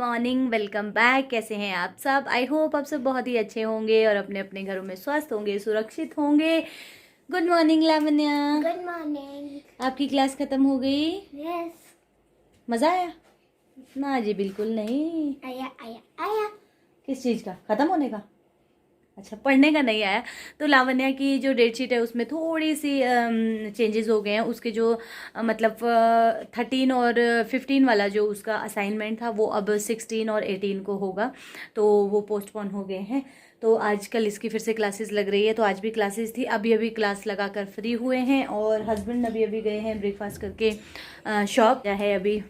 Morning, welcome back. कैसे हैं आप सब? आई होप आप सब बहुत ही अच्छे होंगे और अपने अपने घरों में स्वस्थ होंगे, सुरक्षित होंगे। Good morning Lavanya. Good morning. आपकी क्लास खत्म हो गई? यस। मज़ा आया? ना जी, बिल्कुल नहीं। आया आया आया। किस चीज़ का? खत्म होने का? अच्छा, पढ़ने का नहीं आया। तो लावण्या की जो डेट शीट है उसमें थोड़ी सी चेंजेस हो गए हैं। उसके जो मतलब 13 और 15 वाला जो उसका असाइनमेंट था वो अब 16 और 18 को होगा, तो वो पोस्टपोन हो गए हैं। तो आजकल इसकी फिर से क्लासेस लग रही है, तो आज भी क्लासेस थी। अभी अभी क्लास लगा कर फ्री हुए हैं और हस्बैंड अभी अभी गए हैं ब्रेकफास्ट करके शॉप है अभी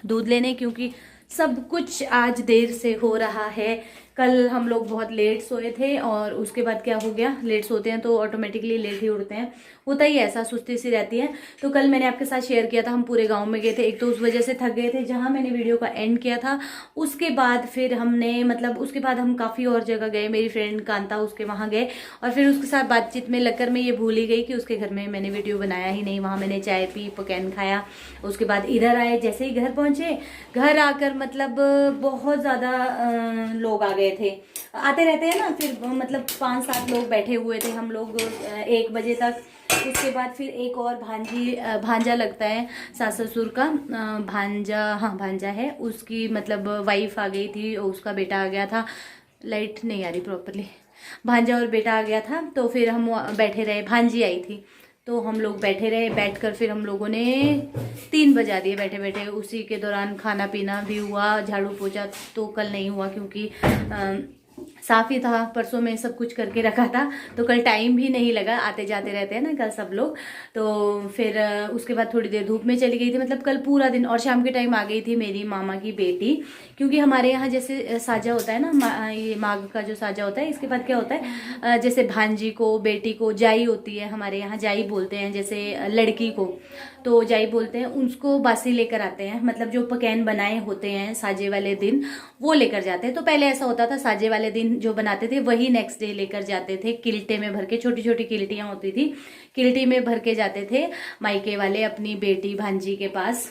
दूध लेने, क्योंकि सब कुछ आज देर से हो रहा है। कल हम लोग बहुत लेट सोए थे और उसके बाद क्या हो गया, लेट सोते हैं तो ऑटोमेटिकली लेट ही उठते हैं, होता ही ऐसा, सुस्ती सी रहती है। तो कल मैंने आपके साथ शेयर किया था हम पूरे गांव में गए थे। एक तो उस वजह से थक गए थे जहां मैंने वीडियो का एंड किया था। उसके बाद फिर हमने मतलब उसके बाद हम काफ़ी और जगह गए। मेरी फ्रेंड कांता, उसके वहाँ गए और फिर उसके साथ बातचीत में लगकर मैं ये भूल ही गई कि उसके घर में मैंने वीडियो बनाया ही नहीं। वहाँ मैंने चाय पी, पकैन खाया। उसके बाद इधर आए, जैसे ही घर पहुँचे, घर आकर मतलब बहुत ज़्यादा लोग आ गए थे। आते रहते हैं ना, फिर मतलब 5-7 लोग बैठे हुए थे हम लोग 1 बजे तक। उसके बाद फिर एक और भांजा लगता है सास ससुर का, भांजा, हाँ भांजा है, उसकी मतलब वाइफ आ गई थी और उसका बेटा आ गया था। लाइट नहीं आ रही प्रॉपरली। भांजा और बेटा आ गया था, तो फिर हम बैठे रहे। भांजी आई थी तो हम लोग बैठे रहे। बैठकर फिर हम लोगों ने 3 बजा दिए बैठे बैठे। उसी के दौरान खाना पीना भी हुआ। झाड़ू पोछा तो कल नहीं हुआ क्योंकि साफ ही था, परसों में सब कुछ करके रखा था, तो कल टाइम भी नहीं लगा। आते जाते रहते हैं ना कल सब लोग। तो फिर उसके बाद थोड़ी देर धूप में चली गई थी, मतलब कल पूरा दिन। और शाम के टाइम आ गई थी मेरी मामा की बेटी, क्योंकि हमारे यहाँ जैसे साजा होता है ना, ये माघ का जो साजा होता है, इसके बाद क्या होता है, जैसे भांजी को, बेटी को जाई होती है, हमारे यहाँ जाई बोलते हैं, जैसे लड़की को तो जाई बोलते हैं। उसको बासी लेकर आते हैं, मतलब जो पकैन बनाए होते हैं साजे वाले दिन वो लेकर जाते हैं। तो पहले ऐसा होता था, साजे वाले दिन जो बनाते थे वही नेक्स्ट डे लेकर जाते थे, किल्टे में भर के। छोटी छोटी किल्टियाँ होती थी, किल्टी में भर के जाते थे मायके वाले अपनी बेटी भांजी के पास,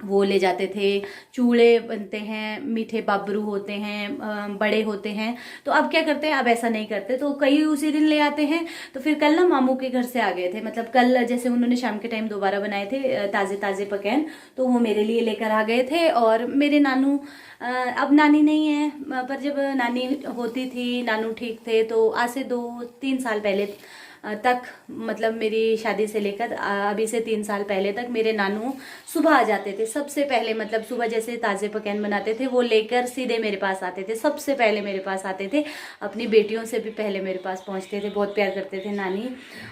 वो ले जाते थे। चूड़े बनते हैं, मीठे बाबरू होते हैं, बड़े होते हैं। तो अब क्या करते हैं, अब ऐसा नहीं करते, तो कई उसी दिन ले आते हैं। तो फिर कल ना मामू के घर से आ गए थे, मतलब कल जैसे उन्होंने शाम के टाइम दोबारा बनाए थे ताज़े ताज़े पकैन, तो वो मेरे लिए लेकर आ गए थे। और मेरे नानू, अब नानी नहीं है, पर जब नानी होती थी, नानू ठीक थे, तो आज से 2-3 साल पहले तक, मतलब मेरी शादी से लेकर अभी से 3 साल पहले तक मेरे नानू सुबह आ जाते थे सबसे पहले। मतलब सुबह जैसे ताज़े पकैन बनाते थे वो लेकर सीधे मेरे पास आते थे, सबसे पहले मेरे पास आते थे। अपनी बेटियों से भी पहले मेरे पास पहुंचते थे, बहुत प्यार करते थे नानी।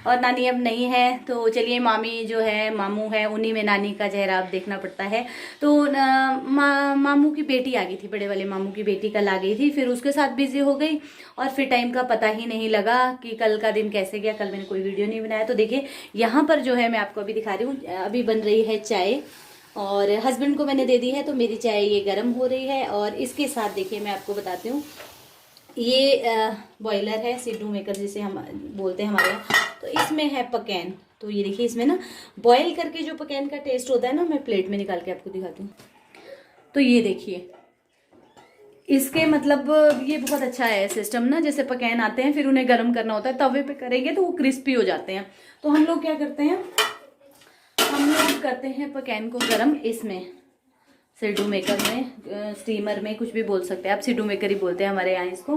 और नानी अब नहीं है, तो चलिए मामी जो है, मामू है, उन्हीं में नानी का चेहरा अब देखना पड़ता है। तो मामू की बेटी आ गई थी, बड़े वाले मामू की बेटी कल आ गई थी, फिर उसके साथ बिजी हो गई और फिर टाइम का पता ही नहीं लगा कि कल का दिन कैसे गया। कल मैंने कोई वीडियो नहीं बनाया। तो देखिए यहाँ पर जो है मैं आपको अभी दिखा रही हूँ, अभी बन रही है चाय और हस्बैंड को मैंने दे दी है, तो मेरी चाय ये गर्म हो रही है। और इसके साथ देखिए मैं आपको बताती हूँ, ये बॉयलर है, सिड्डू मेकर जिसे हम बोलते हैं हमारे यहाँ, तो इसमें है पकैन। तो ये देखिए इसमें ना बॉयल करके जो पकैन का टेस्ट होता है ना, मैं प्लेट में निकाल के आपको दिखाती हूँ। तो ये देखिए इसके मतलब ये बहुत अच्छा है सिस्टम ना, जैसे पकैन आते हैं फिर उन्हें गर्म करना होता है, तवे पे करेंगे तो वो क्रिस्पी हो जाते हैं। तो हम लोग क्या करते हैं, हम लोग करते हैं पकैन को गर्म इसमें, सिड्डू मेकर में, स्टीमर में, कुछ भी बोल सकते हैं आप, सिड्डू मेकर ही बोलते हैं हमारे यहाँ इसको।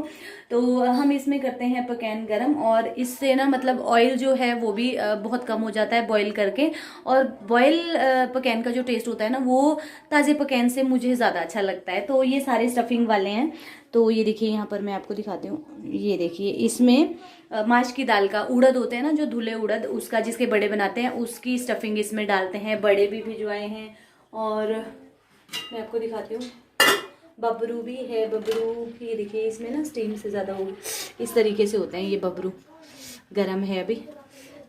तो हम इसमें करते हैं पकैन गरम, और इससे ना मतलब ऑयल जो है वो भी बहुत कम हो जाता है बॉईल करके। और बॉईल पकैन का जो टेस्ट होता है ना, वो ताज़े पकैन से मुझे ज़्यादा अच्छा लगता है। तो ये सारे स्टफिंग वाले हैं। तो ये देखिए यहाँ पर मैं आपको दिखाती हूँ, ये देखिए इसमें माश की दाल का, उड़द होते हैं ना जो धुले उड़द, उसका जिसके बड़े बनाते हैं उसकी स्टफिंग इसमें डालते हैं। बड़े भी भिजवाए हैं और मैं आपको दिखाती हूँ, बबरू भी है। बबरू ये देखिए इसमें ना स्टीम से ज़्यादा होगी, इस तरीके से होते हैं ये बबरू। गरम है अभी,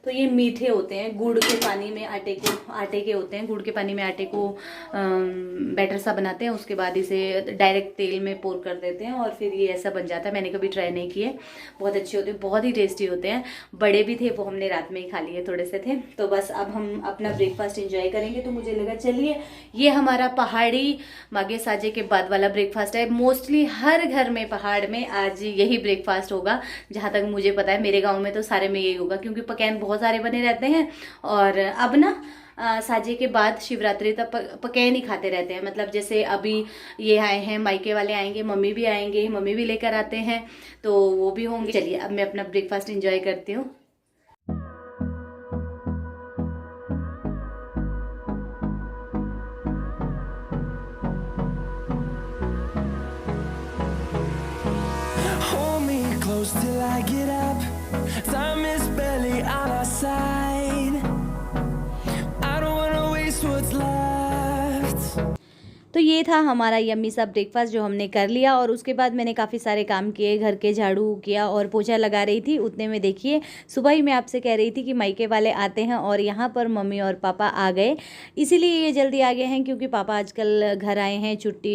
तो ये मीठे होते हैं, गुड़ के पानी में आटे के होते हैं, गुड़ के पानी में आटे को बैटर सा बनाते हैं, उसके बाद इसे डायरेक्ट तेल में पोर कर देते हैं और फिर ये ऐसा बन जाता है। मैंने कभी ट्राई नहीं किए, बहुत अच्छे होते हैं, बहुत ही टेस्टी होते हैं। बड़े भी थे, वो हमने रात में ही खा लिए, थोड़े से थे। तो बस अब हम अपना ब्रेकफास्ट एंजॉय करेंगे। तो मुझे लगा चलिए ये हमारा पहाड़ी मागे साजे के बाद वाला ब्रेकफास्ट है। मोस्टली हर घर में पहाड़ में आज यही ब्रेकफास्ट होगा, जहाँ तक मुझे पता है। मेरे गांव में तो सारे में यही होगा, क्योंकि पकवान बहुत सारे बने रहते हैं। और अब ना साजे के बाद शिवरात्रि तक पकवान ही खाते रहते हैं। मतलब जैसे अभी ये आए हैं, मायके वाले आएंगे, मम्मी भी आएंगे, मम्मी भी लेकर आते हैं, तो वो भी होंगे। चलिए अब मैं अपना ब्रेकफास्ट एंजॉय करती हूँ। Till I get up, time is barely on our side. I don't wanna waste what's left. तो ये था हमारा यम्मी सा ब्रेकफास्ट जो हमने कर लिया। और उसके बाद मैंने काफ़ी सारे काम किए, घर के झाड़ू किया और पोछा लगा रही थी। उतने में देखिए सुबह ही मैं आपसे कह रही थी कि मायके वाले आते हैं और यहाँ पर मम्मी और पापा आ गए। इसीलिए ये जल्दी आ गए हैं, क्योंकि पापा आजकल घर आए हैं छुट्टी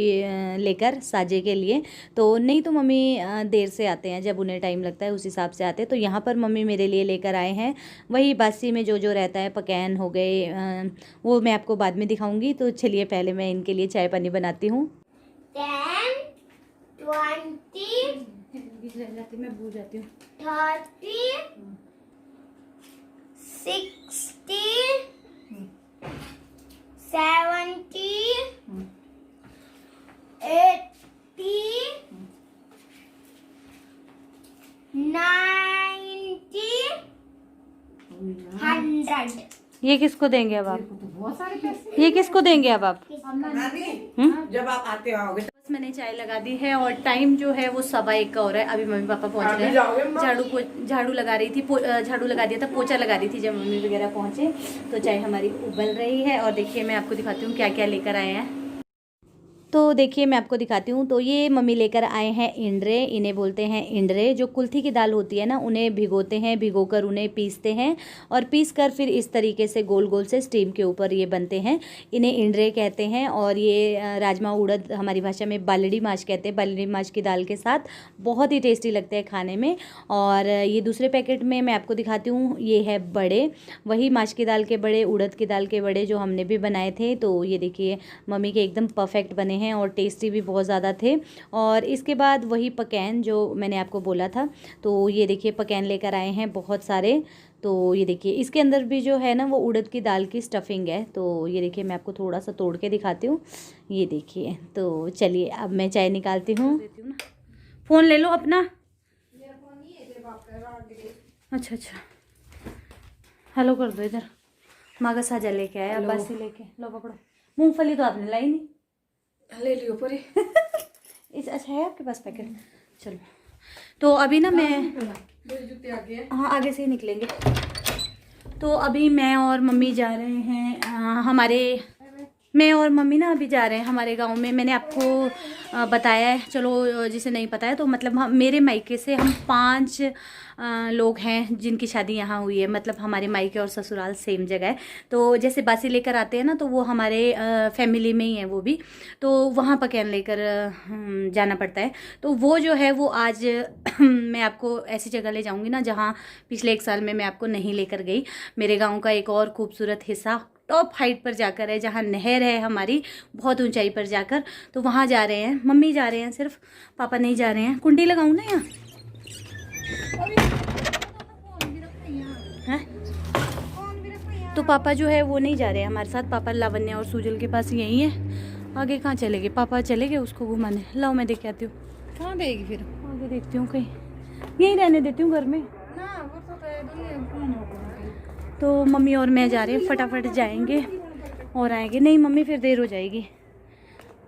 लेकर साजे के लिए। तो नहीं तो मम्मी देर से आते हैं, जब उन्हें टाइम लगता है उस हिसाब से आते हैं। तो यहाँ पर मम्मी मेरे लिए लेकर आए हैं वही बासी में जो जो रहता है, पकवान हो गए, वो मैं आपको बाद में दिखाऊँगी। तो चलिए पहले मैं इनके लिए चाय पानी बनाती हूँ। 10, 20, मैं भूल जाती हूँ। 30, 60, 70, 80, 90, 100। ये किसको देंगे अब आप? बहुत सारे पैसे। ये किसको देंगे अब आप? जब आप आते आओगे बस मैंने चाय लगा दी है और टाइम जो है वो 1:15 का हो रहा है। अभी मम्मी पापा पहुंच रहे हैं। झाड़ू लगा रही थी, झाड़ू लगा दिया था, पोछा लगा रही थी जब मम्मी वगैरह पहुंचे। तो चाय हमारी उबल रही है और देखिए मैं आपको दिखाती हूँ क्या क्या लेकर आए हैं। तो देखिए मैं आपको दिखाती हूँ। तो ये मम्मी लेकर आए हैं इंडरे, इन्हें बोलते हैं इंडरे। जो कुल्थी की दाल होती है ना, उन्हें भिगोते हैं, भिगोकर उन्हें पीसते हैं और पीस कर फिर इस तरीके से गोल गोल से स्टीम के ऊपर ये बनते हैं। इन्हें इंडरे कहते हैं। और ये राजमा उड़द हमारी भाषा में बालड़ी माछ कहते हैं। बालड़ी माछ की दाल के साथ बहुत ही टेस्टी लगते हैं खाने में। और ये दूसरे पैकेट में मैं आपको दिखाती हूँ, ये है बड़े, वही माछ की दाल के बड़े, उड़द की दाल के बड़े जो हमने भी बनाए थे। तो ये देखिए मम्मी के एकदम परफेक्ट बने हैं और टेस्टी भी बहुत ज़्यादा थे। और इसके बाद वही पकवान जो मैंने आपको बोला था, तो ये देखिए पकवान लेकर आए हैं बहुत सारे। तो ये देखिए इसके अंदर भी जो है ना वो उड़द की दाल की स्टफिंग है। तो ये देखिए मैं आपको थोड़ा सा तोड़ के दिखाती हूँ, ये देखिए। तो चलिए अब मैं चाय निकालती हूँ। फ़ोन ले लो अपना। अच्छा अच्छा, हेलो कर दो इधर। माँ का साजा लेके आया, बासी लेके लो, पकड़ो। मूंगफली तो आपने लाई नहीं, ले लियो पूरी। इस अच्छा है आपके पास पैकेट? चलो तो अभी ना मैं, जूते आगे है। हाँ आगे से ही निकलेंगे। तो अभी मैं और मम्मी जा रहे हैं मैं और मम्मी ना अभी जा रहे हैं हमारे गांव में। मैंने आपको बताया है, चलो जिसे नहीं पता है तो मतलब मेरे मायके से हम 5 लोग हैं जिनकी शादी यहाँ हुई है। मतलब हमारे मायके और ससुराल सेम जगह है। तो जैसे बासी लेकर आते हैं ना, तो वो हमारे फैमिली में ही है वो भी। तो वहाँ पकवान लेकर जाना पड़ता है। तो वो जो है वो आज मैं आपको ऐसी जगह ले जाऊँगी ना जहाँ पिछले 1 साल में मैं आपको नहीं लेकर गई। मेरे गाँव का एक और खूबसूरत हिस्सा टॉप हाइट पर जाकर है, जहाँ नहर है हमारी बहुत ऊंचाई पर जाकर। तो वहाँ जा रहे हैं, मम्मी जा रहे हैं सिर्फ, पापा नहीं जा रहे हैं। कुंडी लगाऊं ना यहाँ है? तो पापा जो है वो नहीं जा रहे हैं हमारे साथ। पापा लावण्या और सूजल के पास यहीं है। आगे कहाँ चले गए? पापा चले गए उसको घुमाने। लाओ मैं देख के आती हूँ। कहाँ देगी फिर? आगे देखती हूँ, कहीं यहीं रहने देती हूँ घर में। तो मम्मी और मैं जा रहे हैं, फटाफट जाएंगे और आएंगे। नहीं मम्मी फिर देर हो जाएगी,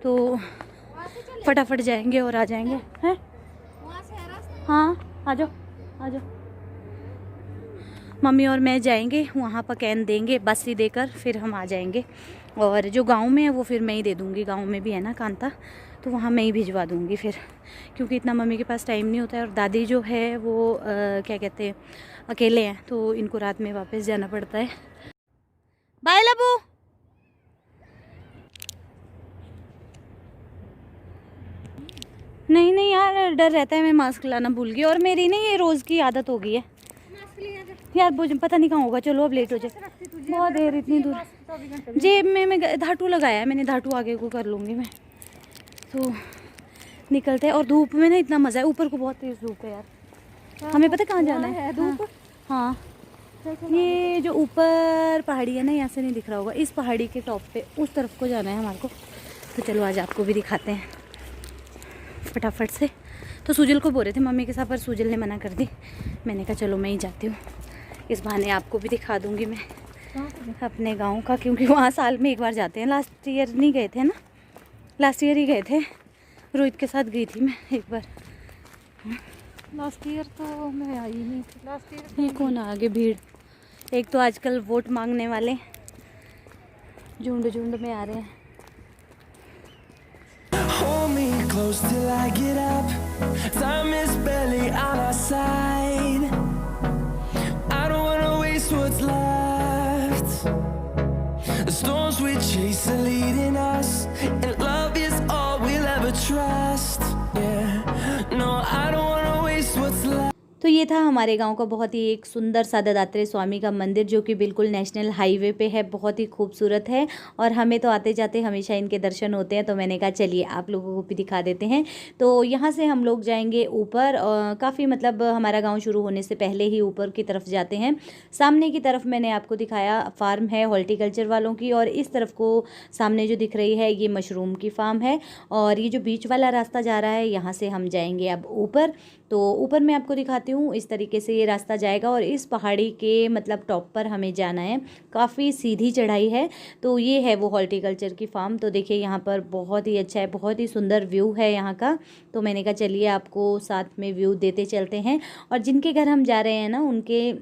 तो फटाफट जाएंगे और आ जाएंगे। हैं? हाँ आ जाओ आ जाओ। मम्मी और मैं जाएंगे वहाँ पर कैन देंगे, बस्सी देकर फिर हम आ जाएंगे। और जो गांव में है वो फिर मैं ही दे दूँगी, गांव में भी है ना कांता, तो वहाँ मैं ही भिजवा दूँगी फिर, क्योंकि इतना मम्मी के पास टाइम नहीं होता है। और दादी जो है वो क्या कहते हैं अकेले हैं, तो इनको रात में वापस जाना पड़ता है। बाय लबू। नहीं नहीं यार, डर रहता है, मैं मास्क लाना भूल गई, और मेरी नहीं ये रोज़ की आदत हो गई है यार, मुझे पता नहीं कहाँ होगा। चलो अब लेट हो जाए, बहुत देर इतनी दूर। जेब में मैं धातु लगाया है मैंने, धातु आगे को कर लूँगी मैं, तो निकलते हैं। और धूप में ना इतना मज़ा है, ऊपर को बहुत तेज़ धूप है यार। हमें पता कहाँ जाना है धूप। हाँ ये जो ऊपर पहाड़ी है ना, यहाँ से नहीं दिख रहा होगा, इस पहाड़ी के टॉप पे उस तरफ को जाना है हमारे को। तो चलो आज आपको भी दिखाते हैं फटाफट से। तो सूजल को बोल रहे थे मम्मी के साथ, पर सूजल ने मना कर दी। मैंने कहा चलो मैं ही जाती हूँ, इस बहाने आपको भी दिखा दूँगी मैं अपने गांव का, क्योंकि वहाँ साल में एक बार जाते हैं। लास्ट ईयर नहीं गए थे ना, लास्ट ईयर ही गए थे, रोहित के साथ गई थी मैं एक बार। लास्ट ईयर तो मैं आई नहीं, लास्ट ईयर ये कौन आ आगे भीड़, एक तो आजकल वोट मांगने वाले झुंड झुंड में आ रहे हैं। Hold me close till I get up. Time is barely on our side. I don't wanna waste what's left. The storms we chase are leading us, and love is all we'll ever trust. Yeah, no, I don't wanna waste what's left. तो ये था हमारे गांव का बहुत ही एक सुंदर सा दत्तात्रेय स्वामी का मंदिर, जो कि बिल्कुल नेशनल हाईवे पे है, बहुत ही खूबसूरत है। और हमें तो आते जाते हमेशा इनके दर्शन होते हैं, तो मैंने कहा चलिए आप लोगों को भी दिखा देते हैं। तो यहाँ से हम लोग जाएंगे ऊपर, काफ़ी मतलब हमारा गांव शुरू होने से पहले ही ऊपर की तरफ जाते हैं। सामने की तरफ मैंने आपको दिखाया फार्म है हॉर्टिकल्चर वालों की, और इस तरफ को सामने जो दिख रही है ये मशरूम की फार्म है। और ये जो बीच वाला रास्ता जा रहा है, यहाँ से हम जाएंगे अब ऊपर। तो ऊपर मैं आपको दिखाती हूँ, इस तरीके से ये रास्ता जाएगा, और इस पहाड़ी के मतलब टॉप पर हमें जाना है। काफ़ी सीधी चढ़ाई है। तो ये है वो हॉर्टिकल्चर की फार्म। तो देखिए यहाँ पर बहुत ही अच्छा है, बहुत ही सुंदर व्यू है यहाँ का। तो मैंने कहा चलिए आपको साथ में व्यू देते चलते हैं। और जिनके घर हम जा रहे हैं ना, उनके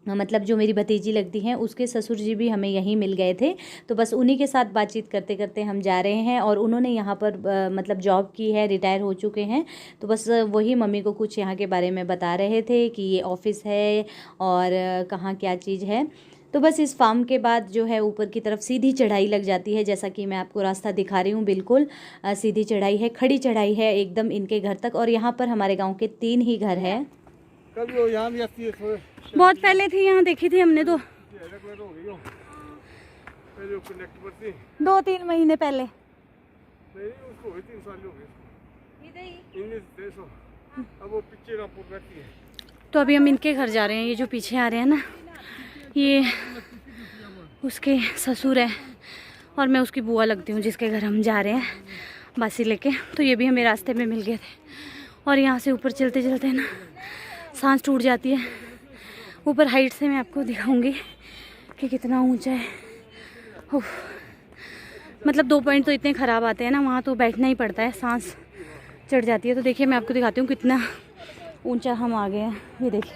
मतलब जो मेरी भतीजी लगती हैं, उसके ससुर जी भी हमें यहीं मिल गए थे। तो बस उन्हीं के साथ बातचीत करते करते हम जा रहे हैं। और उन्होंने यहाँ पर मतलब जॉब की है, रिटायर हो चुके हैं। तो बस वही मम्मी को कुछ यहाँ के बारे में बता रहे थे कि ये ऑफिस है और कहाँ क्या चीज़ है। तो बस इस फार्म के बाद जो है ऊपर की तरफ सीधी चढ़ाई लग जाती है, जैसा कि मैं आपको रास्ता दिखा रही हूँ। बिल्कुल सीधी चढ़ाई है, खड़ी चढ़ाई है एकदम इनके घर तक। और यहाँ पर हमारे गाँव के 3 ही घर हैं। बहुत पहले थी यहाँ, देखी थी हमने तो 2-3 महीने पहले। तो अभी हम इनके घर जा रहे हैं। ये जो पीछे आ रहे हैं ना, ये उसके ससुर है, और मैं उसकी बुआ लगती हूँ जिसके घर हम जा रहे हैं बासी लेके। तो ये भी हमें रास्ते में मिल गए थे। और यहाँ से ऊपर चलते चलते ना सांस टूट जाती है। ऊपर हाइट से मैं आपको दिखाऊंगी कि कितना ऊंचा है। उफ, मतलब 2 पॉइंट तो इतने ख़राब आते हैं ना, वहाँ तो बैठना ही पड़ता है, सांस चढ़ जाती है। तो देखिए मैं आपको दिखाती हूँ कितना ऊंचा हम आ गए हैं। ये देखिए,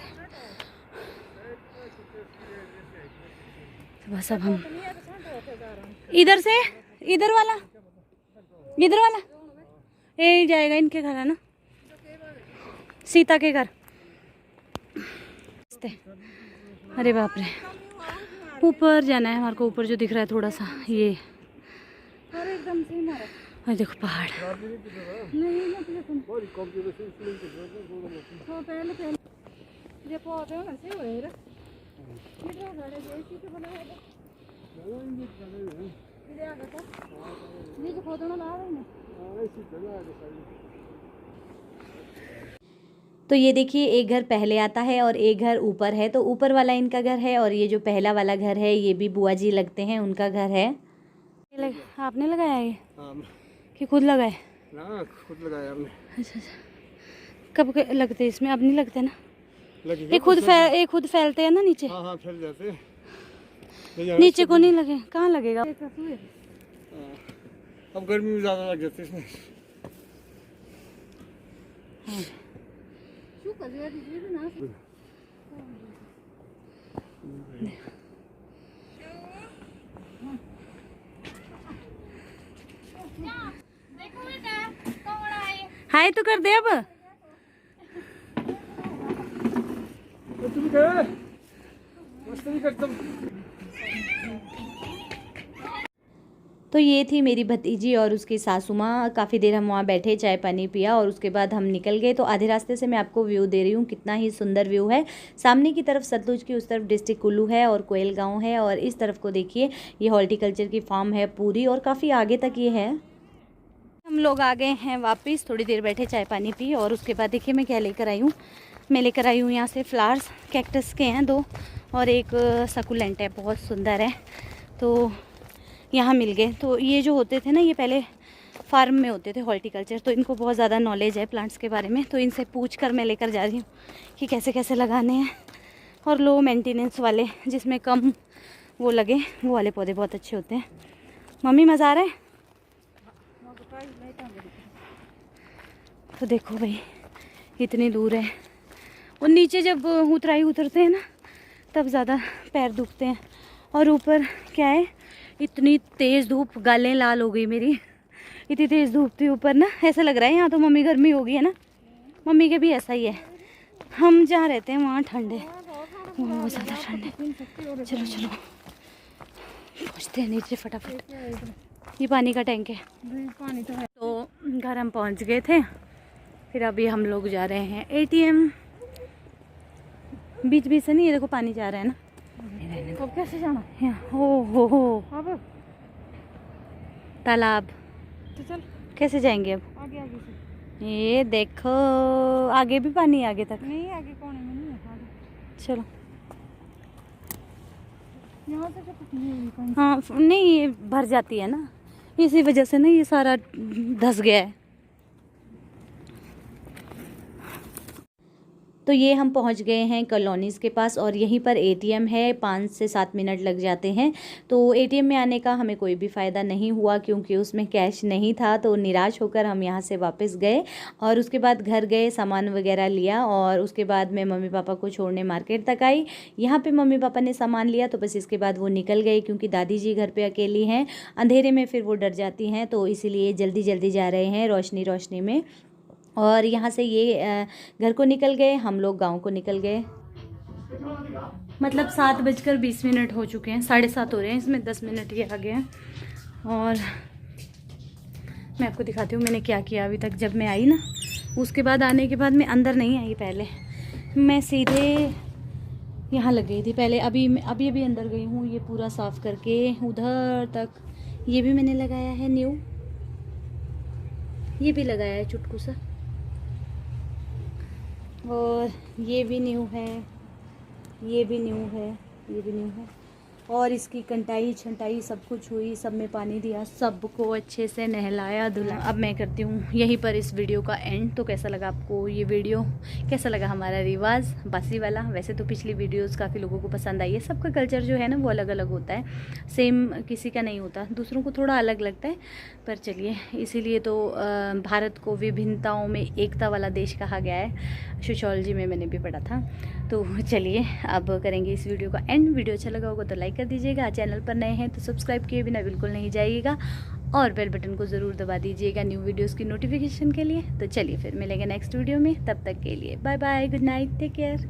तो बस अब हम इधर से, इधर वाला ये जाएगा, इनके घर है ना, सीता के घर। अरे बाप रे, ऊपर जाना है हमारे को। ऊपर जो दिख रहा है थोड़ा सा, ये एकदम से मारा। और देखो पहाड़। तो ये देखिए, एक घर पहले आता है और एक घर ऊपर है। तो ऊपर वाला इनका घर है, और ये जो पहला वाला घर है ये भी बुआ जी लगते हैं, उनका घर है। आपने लगाया ये? कि खुद लगाए? ना, खुद लगाया हमने। अच्छा अच्छा। कब लगते इसमें? अब नहीं लगते ना? ये खुद फैलते हैं ना नीचे? हाँ फैल जाते। नीचे को नहीं लगे, कहाँ लगेगा? अब गर्मी में ज़्यादा लग जाते इसमें। हाय तो कर दे अब। तुम क्या मस्त नहीं करता। तो ये थी मेरी भतीजी और उसकी सासू माँ। काफ़ी देर हम वहाँ बैठे, चाय पानी पिया और उसके बाद हम निकल गए। तो आधे रास्ते से मैं आपको व्यू दे रही हूँ, कितना ही सुंदर व्यू है। सामने की तरफ सतलुज की, उस तरफ डिस्ट्रिक्ट कुल्लू है और कोयल गांव है, और इस तरफ को देखिए ये हॉर्टिकल्चर की फार्म है पूरी, और काफ़ी आगे तक ये है। हम लोग आ गए हैं वापस, थोड़ी देर बैठे, चाय पानी पी, और उसके बाद देखिए मैं क्या लेकर आई हूँ। मैं लेकर आई हूँ यहाँ से फ्लावर्स, कैक्टस के हैं 2 और एक सकुलेंट है, बहुत सुंदर है। तो यहाँ मिल गए। तो ये जो होते थे ना, ये पहले फार्म में होते थे हॉर्टिकल्चर, तो इनको बहुत ज़्यादा नॉलेज है प्लांट्स के बारे में। तो इनसे पूछ कर मैं लेकर जा रही हूँ कि कैसे कैसे लगाने हैं, और लो मेंटेनेंस वाले जिसमें कम वो लगे, वो वाले पौधे बहुत अच्छे होते हैं। मम्मी मज़ा आ रहा है? तो देखो भाई इतनी दूर है, और नीचे जब उतराई उतरते हैं ना तब ज़्यादा पैर दुखते हैं, और ऊपर क्या है, इतनी तेज़ धूप, गालें लाल हो गई मेरी, इतनी तेज़ धूप थी ऊपर ना। ऐसा लग रहा है यहाँ तो मम्मी गर्मी हो गई है ना, मम्मी के भी ऐसा ही है। हम जहाँ रहते हैं वहाँ ठंड है, बहुत ज़्यादा ठंड है। चलो चलो पहुँचते हैं नीचे फटाफट। ये पानी का टैंक है। पानी तो है। तो घर हम पहुँच गए थे, फिर अभी हम लोग जा रहे हैं ATM। बीच बीच से नहीं, ये देखो पानी जा रहा है ना। अब कैसे जाना? हो अब तालाब, तो चल कैसे जाएंगे अब? आगे आगे से। ये देखो आगे भी पानी, आगे तक नहीं, आगे कोने में नहीं है आगे। चलो। यहाँ से तो कुछ नहीं है कहीं। हाँ नहीं, ये भर जाती है ना, इसी वजह से ना ये सारा धंस गया है। तो ये हम पहुंच गए हैं कॉलोनीज़ के पास, और यहीं पर ATM है। 5 से 7 मिनट लग जाते हैं। तो ATM में आने का हमें कोई भी फ़ायदा नहीं हुआ, क्योंकि उसमें कैश नहीं था। तो निराश होकर हम यहाँ से वापस गए, और उसके बाद घर गए, सामान वगैरह लिया, और उसके बाद मैं मम्मी पापा को छोड़ने मार्केट तक आई। यहाँ पे मम्मी पापा ने सामान लिया, तो बस इसके बाद वो निकल गए, क्योंकि दादी जी घर पे अकेली हैं, अंधेरे में फिर वो डर जाती हैं, तो इसीलिए जल्दी जल्दी जा रहे हैं रोशनी रोशनी में। और यहाँ से ये घर को निकल गए, हम लोग गांव को निकल गए। मतलब 7:20 हो चुके हैं, 7:30 हो रहे हैं, इसमें 10 मिनट ये आगे हैं। और मैं आपको दिखाती हूँ मैंने क्या किया अभी तक। जब मैं आई ना, उसके बाद आने के बाद मैं अंदर नहीं आई, पहले मैं सीधे यहाँ लग गई थी। पहले अभी अंदर गई हूँ, ये पूरा साफ़ करके उधर तक। ये भी मैंने लगाया है न्यू, ये भी लगाया है चुटकू सा, और ये भी न्यू है, ये भी न्यू है, ये भी न्यू है। और इसकी कंटाई छंटाई सब कुछ हुई, सब में पानी दिया, सबको अच्छे से नहलाया धुला। अब मैं करती हूँ यहीं पर इस वीडियो का एंड। तो कैसा लगा आपको ये वीडियो, कैसा लगा हमारा रिवाज बासी वाला? वैसे तो पिछली वीडियोस काफ़ी लोगों को पसंद आई है। सबका कल्चर जो है ना वो अलग अलग होता है, सेम किसी का नहीं होता, दूसरों को थोड़ा अलग लगता है। पर चलिए, इसीलिए तो भारत को विभिन्नताओं में एकता वाला देश कहा गया है, सोशियोलॉजी में मैंने भी पढ़ा था। तो चलिए अब करेंगे इस वीडियो का एंड। वीडियो अच्छा लगा होगा तो लाइक कर दीजिएगा, चैनल पर नए हैं तो सब्सक्राइब किए बिना बिल्कुल नहीं जाइएगा, और बेल बटन को ज़रूर दबा दीजिएगा न्यू वीडियोस की नोटिफिकेशन के लिए। तो चलिए फिर मिलेंगे नेक्स्ट वीडियो में, तब तक के लिए bye bye, good night, take care.